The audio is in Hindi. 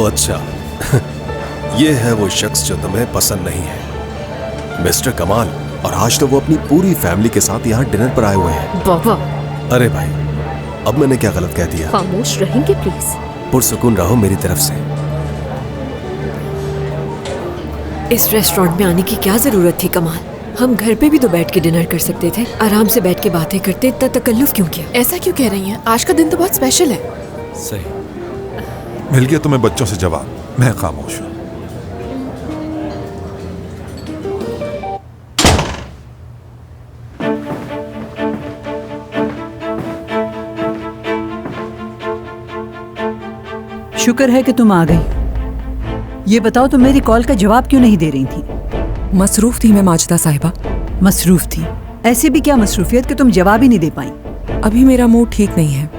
ओह अच्छा। ये है वो शख्स जो तुम्हें पसंद नहीं है, मिस्टर कमाल। और आज तो वो अपनी पूरी फैमिली के साथ यहाँ डिनर पर आए हुए हैं। बाबा। अरे भाई, अब मैंने क्या गलत कह दिया? खामोश रहेंगे प्लीज। पुरसुकून रहो मेरी तरफ से। इस रेस्टोरेंट में आने की क्या जरूरत थी कमाल? हम घर पे भी तो बैठ के डिनर कर सकते थे, आराम से बैठ के बातें करते। इतना तकल्लुफ क्यों किया? ऐसा क्यों कह रही हैं? आज का दिन तो बहुत स्पेशल है। सही। मिल गया तुम्हें बच्चों से जवाब। मैं खामोश हूं। शुक्र है कि तुम आ गई। ये बताओ, तुम मेरी कॉल का जवाब क्यों नहीं दे रही थी? मसरूफ थी मैं माजिदा साहिबा। मसरूफ थी? ऐसी भी क्या मसरूफियत कि तुम जवाब ही नहीं दे पाई? अभी मेरा मूड ठीक नहीं है।